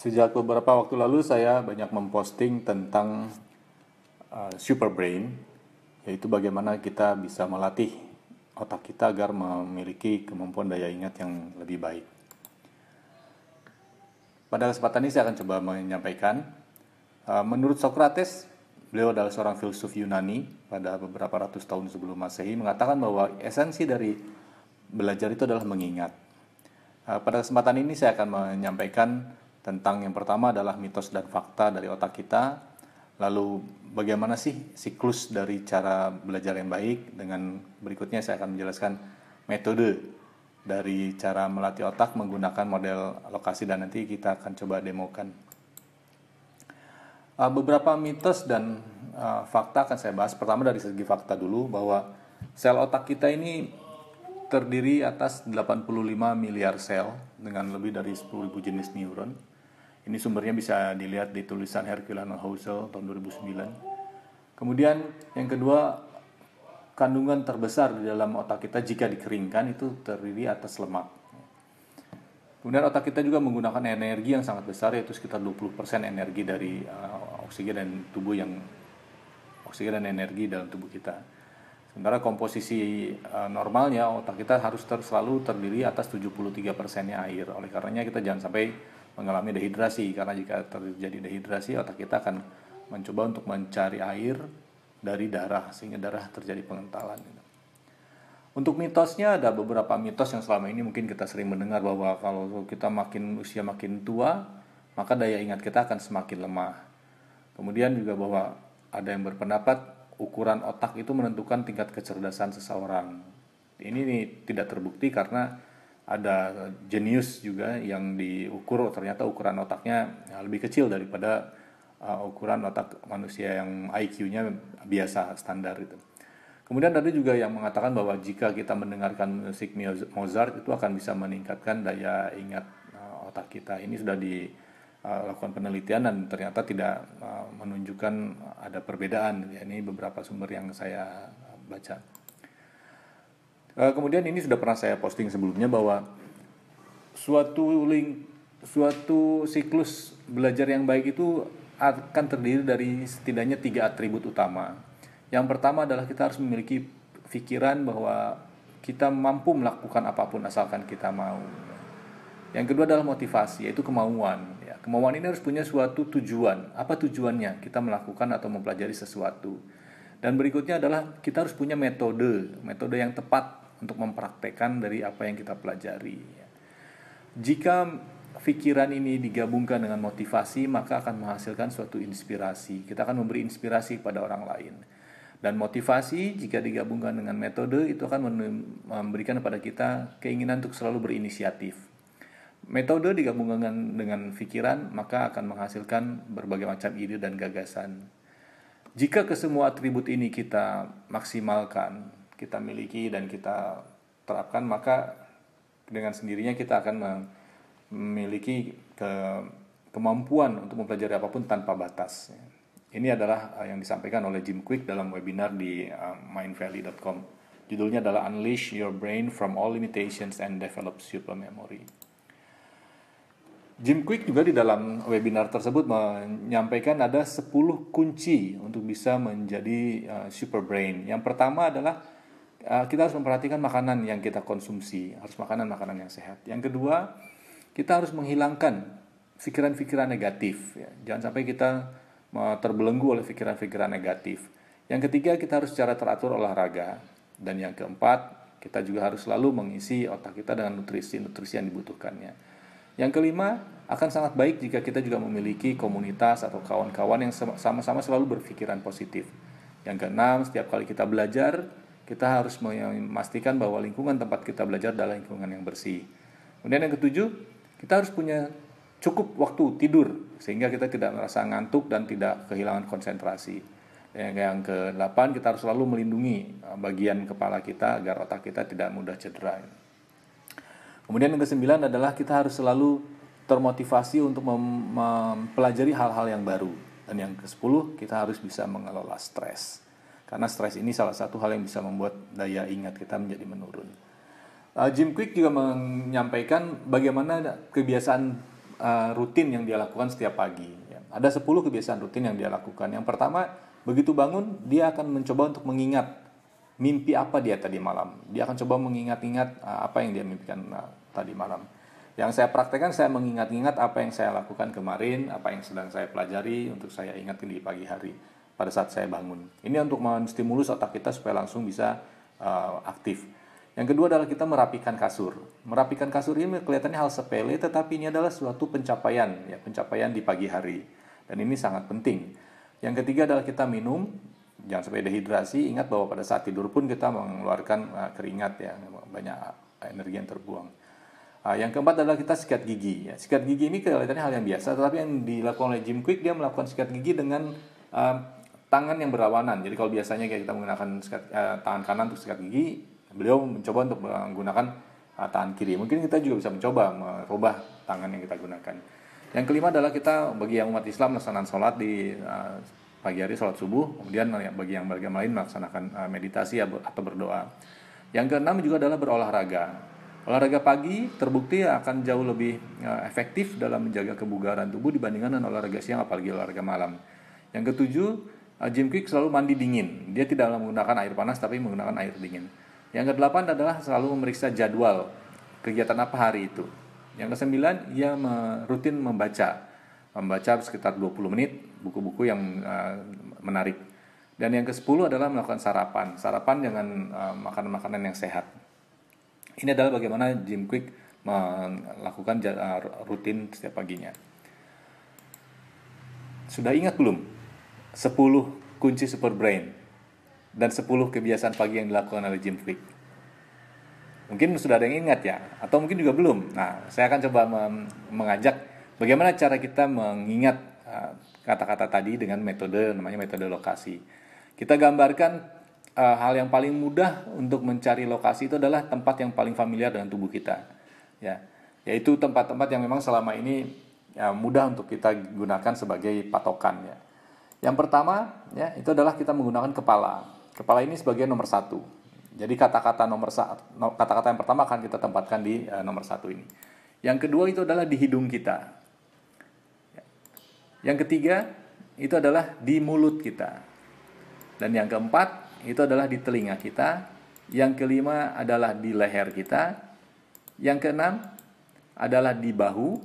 Sejak beberapa waktu lalu saya banyak memposting tentang super brain, yaitu bagaimana kita bisa melatih otak kita agar memiliki kemampuan daya ingat yang lebih baik. Pada kesempatan ini saya akan coba menyampaikan, menurut Socrates, beliau adalah seorang filsuf Yunani pada beberapa ratus tahun sebelum Masehi, mengatakan bahwa esensi dari belajar itu adalah mengingat. Pada kesempatan ini saya akan menyampaikan tentang yang pertama adalah mitos dan fakta dari otak kita, lalu bagaimana sih siklus dari cara belajar yang baik, dengan berikutnya saya akan menjelaskan metode dari cara melatih otak menggunakan model lokasi, dan nanti kita akan coba demokan. Beberapa mitos dan fakta akan saya bahas. Pertama dari segi fakta dulu, bahwa sel otak kita ini terdiri atas 85 miliar sel dengan lebih dari 10.000 jenis neuron. Ini sumbernya bisa dilihat di tulisan Herculean Housel tahun 2009. Kemudian yang kedua, kandungan terbesar di dalam otak kita jika dikeringkan itu terdiri atas lemak. Kemudian otak kita juga menggunakan energi yang sangat besar, yaitu sekitar 20% energi dari oksigen dan energi dalam tubuh kita. Sementara komposisi normalnya otak kita harus selalu terdiri atas 73%-nya air. Oleh karenanya kita jangan sampai mengalami dehidrasi, karena jika terjadi dehidrasi otak kita akan mencoba untuk mencari air dari darah sehingga darah terjadi pengentalan. Untuk mitosnya, ada beberapa mitos yang selama ini mungkin kita sering mendengar, bahwa kalau kita usia makin tua maka daya ingat kita akan semakin lemah. Kemudian juga bahwa ada yang berpendapat ukuran otak itu menentukan tingkat kecerdasan seseorang. Ini tidak terbukti karena ada jenius juga yang diukur, ternyata ukuran otaknya lebih kecil daripada ukuran otak manusia yang IQ-nya biasa, standar itu. Kemudian ada juga yang mengatakan bahwa jika kita mendengarkan musik Mozart itu akan bisa meningkatkan daya ingat otak kita. Ini sudah dilakukan penelitian dan ternyata tidak menunjukkan ada perbedaan. Ini beberapa sumber yang saya baca. Kemudian ini sudah pernah saya posting sebelumnya, bahwa suatu siklus belajar yang baik itu akan terdiri dari setidaknya 3 atribut utama. Yang pertama adalah kita harus memiliki pikiran bahwa kita mampu melakukan apapun asalkan kita mau. Yang kedua adalah motivasi, yaitu kemauan. Kemauan ini harus punya suatu tujuan. Apa tujuannya? Kita melakukan atau mempelajari sesuatu. Dan berikutnya adalah kita harus punya metode yang tepat untuk mempraktekkan dari apa yang kita pelajari. Jika pikiran ini digabungkan dengan motivasi, maka akan menghasilkan suatu inspirasi. Kita akan memberi inspirasi kepada orang lain. Dan motivasi jika digabungkan dengan metode itu akan memberikan kepada kita keinginan untuk selalu berinisiatif. Metode digabungkan dengan pikiran, maka akan menghasilkan berbagai macam ide dan gagasan. Jika kesemua atribut ini kita maksimalkan, kita miliki dan kita terapkan, maka dengan sendirinya kita akan memiliki kemampuan untuk mempelajari apapun tanpa batas. Ini adalah yang disampaikan oleh Jim Kwik dalam webinar di mindvalley.com. Judulnya adalah Unleash Your Brain from All Limitations and Develop Super Memory. Jim Kwik juga di dalam webinar tersebut menyampaikan ada 10 kunci untuk bisa menjadi super brain. Yang pertama adalah kita harus memperhatikan makanan yang kita konsumsi, harus makanan yang sehat. Yang kedua, kita harus menghilangkan pikiran-pikiran negatif. Jangan sampai kita terbelenggu oleh pikiran-pikiran negatif. Yang ketiga, kita harus secara teratur olahraga. Dan yang keempat, kita juga harus selalu mengisi otak kita dengan nutrisi-nutrisi yang dibutuhkannya. Yang kelima, akan sangat baik jika kita juga memiliki komunitas atau kawan-kawan yang sama-sama selalu berpikiran positif. Yang keenam, setiap kali kita belajar, kita harus memastikan bahwa lingkungan tempat kita belajar adalah lingkungan yang bersih. Kemudian yang ketujuh, kita harus punya cukup waktu tidur sehingga kita tidak merasa ngantuk dan tidak kehilangan konsentrasi. Yang ke-8, kita harus selalu melindungi bagian kepala kita agar otak kita tidak mudah cedera. Kemudian yang ke-9 adalah kita harus selalu termotivasi untuk mempelajari hal-hal yang baru. Dan yang ke-10, kita harus bisa mengelola stres. Karena stres ini salah satu hal yang bisa membuat daya ingat kita menjadi menurun. Jim Kwik juga menyampaikan bagaimana kebiasaan rutin yang dia lakukan setiap pagi. Ya. Ada 10 kebiasaan rutin yang dia lakukan. Yang pertama, begitu bangun dia akan mencoba untuk mengingat mimpi apa dia tadi malam. Dia akan coba mengingat-ingat apa yang dia mimpikan tadi malam. Yang saya praktekkan, saya mengingat-ingat apa yang saya lakukan kemarin, apa yang sedang saya pelajari untuk saya ingat di pagi hari pada saat saya bangun. Ini untuk menstimulus otak kita supaya langsung bisa aktif. Yang kedua adalah kita merapikan kasur. Merapikan kasur ini kelihatannya hal sepele, tetapi ini adalah suatu pencapaian, ya, pencapaian di pagi hari. Dan ini sangat penting. Yang ketiga adalah kita minum, jangan sampai dehidrasi. Ingat bahwa pada saat tidur pun kita mengeluarkan keringat, ya, banyak energi yang terbuang. Yang keempat adalah kita sikat gigi. Ya. Sikat gigi ini kelihatannya hal yang biasa, tetapi yang dilakukan oleh Jim Kwik, dia melakukan sikat gigi dengan tangan yang berlawanan. Jadi kalau biasanya kita menggunakan tangan kanan untuk sikat gigi, beliau mencoba untuk menggunakan tangan kiri. Mungkin kita juga bisa mencoba merubah tangan yang kita gunakan. Yang kelima adalah kita bagi yang umat Islam melaksanakan sholat di pagi hari, sholat subuh. Kemudian bagi yang lain melaksanakan meditasi atau berdoa. Yang keenam juga adalah berolahraga. Olahraga pagi terbukti akan jauh lebih efektif dalam menjaga kebugaran tubuh dibandingkan dengan olahraga siang, apalagi olahraga malam. Yang ketujuh, Jim Kwik selalu mandi dingin. Dia tidak menggunakan air panas tapi menggunakan air dingin. Yang kedelapan adalah selalu memeriksa jadwal kegiatan apa hari itu. Yang kesembilan, ia rutin membaca sekitar 20 menit buku-buku yang menarik. Dan yang ke-10 adalah melakukan sarapan dengan makanan-makanan yang sehat. Ini adalah bagaimana Jim Kwik melakukan rutin setiap paginya. Sudah ingat belum 10 kunci super brain dan 10 kebiasaan pagi yang dilakukan oleh Jim Kwik? Mungkin sudah ada yang ingat ya, atau mungkin juga belum. Nah, saya akan coba mengajak bagaimana cara kita mengingat kata-kata tadi dengan namanya metode lokasi. Kita gambarkan hal yang paling mudah untuk mencari lokasi itu adalah tempat yang paling familiar dengan tubuh kita, ya, yaitu tempat-tempat yang memang selama ini mudah untuk kita gunakan sebagai patokan, ya. Yang pertama, ya, itu adalah kita menggunakan kepala. Kepala ini sebagai nomor 1. Jadi kata-kata yang pertama akan kita tempatkan di nomor 1 ini. Yang kedua itu adalah di hidung kita. Yang ketiga itu adalah di mulut kita. Dan yang keempat itu adalah di telinga kita. Yang kelima adalah di leher kita. Yang keenam adalah di bahu.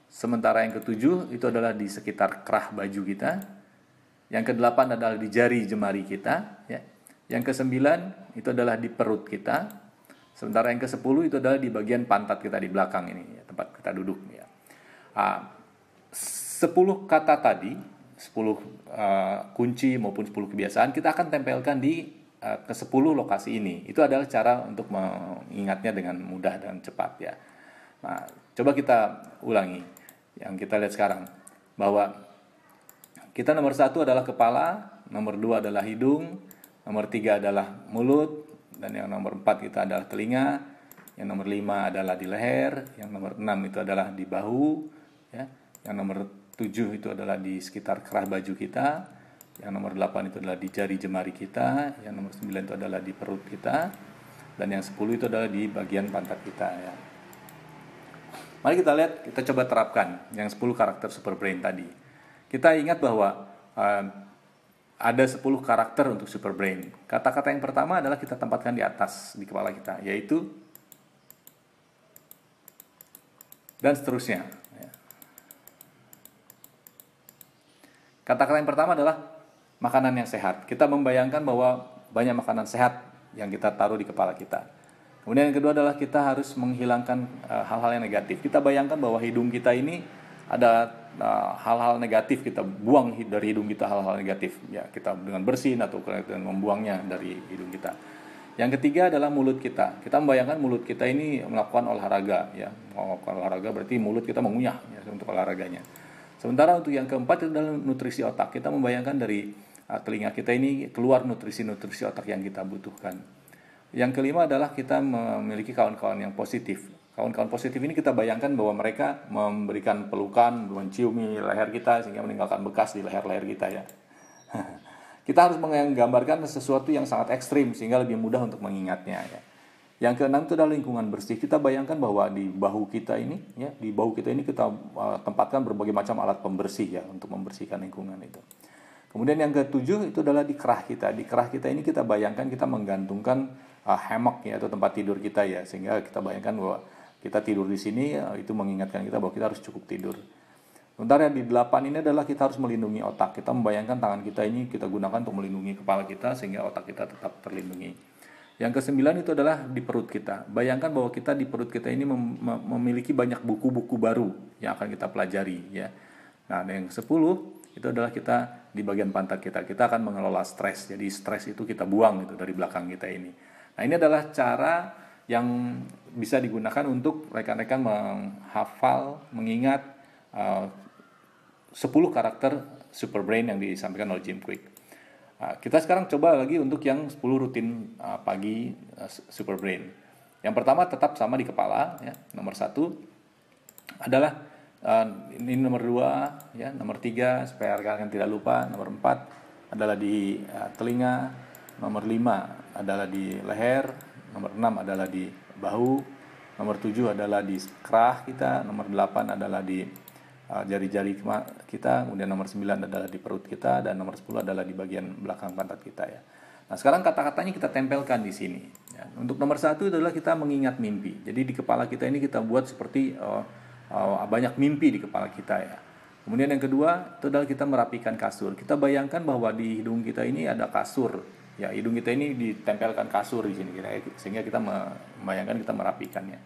Sementara yang ketujuh itu adalah di sekitar kerah baju kita. Yang kedelapan adalah di jari jemari kita, ya. Yang kesembilan itu adalah di perut kita. Sementara yang ke-10 itu adalah di bagian pantat kita di belakang ini, ya, tempat kita duduk, ya. 10 kata tadi, 10 kunci maupun 10 kebiasaan kita akan tempelkan di ke-10 lokasi ini. Itu adalah cara untuk mengingatnya dengan mudah dan cepat, ya. Nah, coba kita ulangi yang kita lihat sekarang, bahwa kita nomor 1 adalah kepala, nomor 2 adalah hidung, nomor 3 adalah mulut, dan yang nomor 4 kita adalah telinga, yang nomor 5 adalah di leher, yang nomor 6 itu adalah di bahu, ya. Yang nomor 7 itu adalah di sekitar kerah baju kita, yang nomor 8 itu adalah di jari jemari kita, yang nomor 9 itu adalah di perut kita, dan yang 10 itu adalah di bagian pantat kita, ya. Mari kita lihat, kita coba terapkan yang 10 karakter super brain tadi. Kita ingat bahwa ada 10 karakter untuk super brain. Kata-kata yang pertama adalah kita tempatkan di atas di kepala kita, yaitu dan seterusnya. Kata-kata yang pertama adalah makanan yang sehat. Kita membayangkan bahwa banyak makanan sehat yang kita taruh di kepala kita. Kemudian yang kedua adalah kita harus menghilangkan hal-hal yang negatif. Kita bayangkan bahwa hidung kita ini ada hal-hal negatif, kita buang dari hidung kita hal-hal negatif, ya, kita dengan bersin atau dengan membuangnya dari hidung kita. Yang ketiga adalah mulut kita. Kita membayangkan mulut kita ini melakukan olahraga, ya. Melakukan olahraga berarti mulut kita mengunyah, ya, untuk olahraganya. Sementara untuk yang keempat adalah nutrisi otak. Kita membayangkan dari telinga kita ini keluar nutrisi-nutrisi otak yang kita butuhkan. Yang kelima adalah kita memiliki kawan-kawan yang positif. Kawan-kawan positif ini kita bayangkan bahwa mereka memberikan pelukan, menciumi leher kita sehingga meninggalkan bekas di leher-leher kita, ya. Kita harus menggambarkan sesuatu yang sangat ekstrim sehingga lebih mudah untuk mengingatnya, ya. Yang keenam itu adalah lingkungan bersih. Kita bayangkan bahwa di bahu kita ini, ya, di bahu kita ini kita tempatkan berbagai macam alat pembersih ya untuk membersihkan lingkungan itu. Kemudian yang ketujuh itu adalah di kerah kita. Di kerah kita ini kita bayangkan kita menggantungkan hammock ya atau tempat tidur kita ya, sehingga kita bayangkan bahwa kita tidur di sini itu mengingatkan kita bahwa kita harus cukup tidur. Sementara di 8 ini adalah kita harus melindungi otak. Kita membayangkan tangan kita ini kita gunakan untuk melindungi kepala kita sehingga otak kita tetap terlindungi. Yang ke-9 itu adalah di perut kita. Bayangkan bahwa kita di perut kita ini memiliki banyak buku-buku baru yang akan kita pelajari ya. Nah, yang ke-10 itu adalah kita di bagian pantat kita. Kita akan mengelola stres. Jadi stres itu kita buang gitu dari belakang kita ini. Nah, ini adalah cara yang bisa digunakan untuk rekan-rekan menghafal, mengingat 10 karakter super brain yang disampaikan oleh Jim Kwik. Kita sekarang coba lagi untuk yang 10 rutin pagi super brain. Yang pertama tetap sama di kepala ya. Nomor 1 adalah ini nomor 2 ya, nomor 3 supaya rekan-rekan tidak lupa. Nomor 4 adalah di telinga, nomor 5 adalah di leher, nomor 6 adalah di bahu, nomor 7 adalah di kerah kita, nomor 8 adalah di jari-jari kita, kemudian nomor 9 adalah di perut kita, dan nomor 10 adalah di bagian belakang pantat kita ya. Nah, sekarang kata-katanya kita tempelkan di sini ya. Untuk nomor 1 adalah kita mengingat mimpi. Jadi di kepala kita ini kita buat seperti banyak mimpi di kepala kita ya. Kemudian yang kedua itu adalah kita merapikan kasur. Kita bayangkan bahwa di hidung kita ini ada kasur ya, hidung kita ini ditempelkan kasur di sini sehingga kita membayangkan kita merapikannya.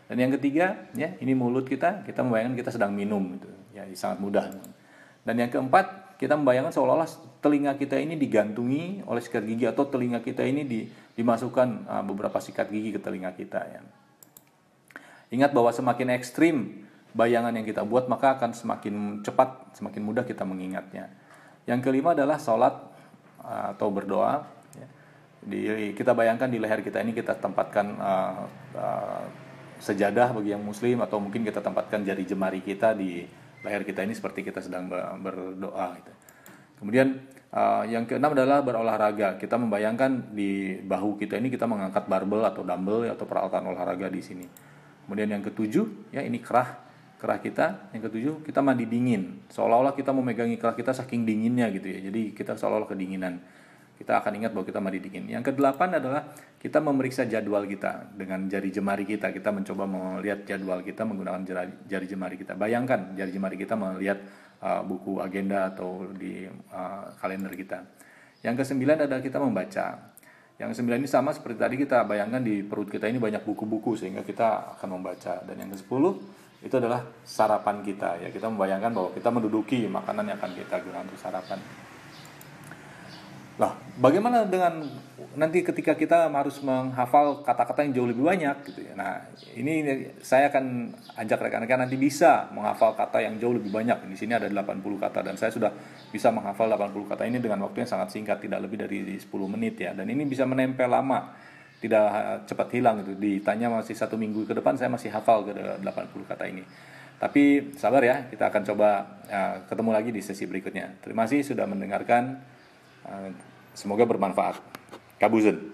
Dan yang ketiga, ya, ini mulut kita membayangkan kita sedang minum, gitu, ya, sangat mudah. Dan yang keempat, kita membayangkan seolah-olah telinga kita ini digantungi oleh sikat gigi atau telinga kita ini dimasukkan beberapa sikat gigi ke telinga kita. Ya. Ingat bahwa semakin ekstrim bayangan yang kita buat, maka akan semakin cepat, semakin mudah kita mengingatnya. Yang kelima adalah sholat atau berdoa. Ya. Kita bayangkan di leher kita ini kita tempatkan sejadah bagi yang muslim, atau mungkin kita tempatkan jari jemari kita di leher kita ini seperti kita sedang berdoa gitu. Kemudian yang keenam adalah berolahraga. Kita membayangkan di bahu kita ini kita mengangkat barbel atau dumbbell atau peralatan olahraga di sini. Kemudian yang ketujuh ya, ini kerah kita. Yang ketujuh, kita mandi dingin. Seolah-olah kita memegangi kerah kita saking dinginnya gitu ya. Jadi kita seolah-olah kedinginan. Kita akan ingat bahwa kita mandi dingin. Yang kedelapan adalah kita memeriksa jadwal kita dengan jari jemari kita. Kita mencoba melihat jadwal kita menggunakan jari jemari kita. Bayangkan jari jemari kita melihat buku agenda atau di kalender kita. Yang kesembilan adalah kita membaca. Yang kesembilan ini sama seperti tadi, kita bayangkan di perut kita ini banyak buku-buku sehingga kita akan membaca. Dan yang kesepuluh itu adalah sarapan kita. Ya, kita membayangkan bahwa kita menduduki makanan yang akan kita gunakan untuk sarapan. Nah, bagaimana dengan nanti ketika kita harus menghafal kata-kata yang jauh lebih banyak gitu ya. Nah, ini saya akan ajak rekan-rekan nanti bisa menghafal kata yang jauh lebih banyak. Di sini ada 80 kata dan saya sudah bisa menghafal 80 kata ini dengan waktu yang sangat singkat, tidak lebih dari 10 menit ya. Dan ini bisa menempel lama, tidak cepat hilang gitu. Ditanya masih 1 minggu ke depan saya masih hafal ke 80 kata ini. Tapi sabar ya, kita akan coba ketemu lagi di sesi berikutnya. Terima kasih sudah mendengarkan. Semoga bermanfaat. Kabuzen.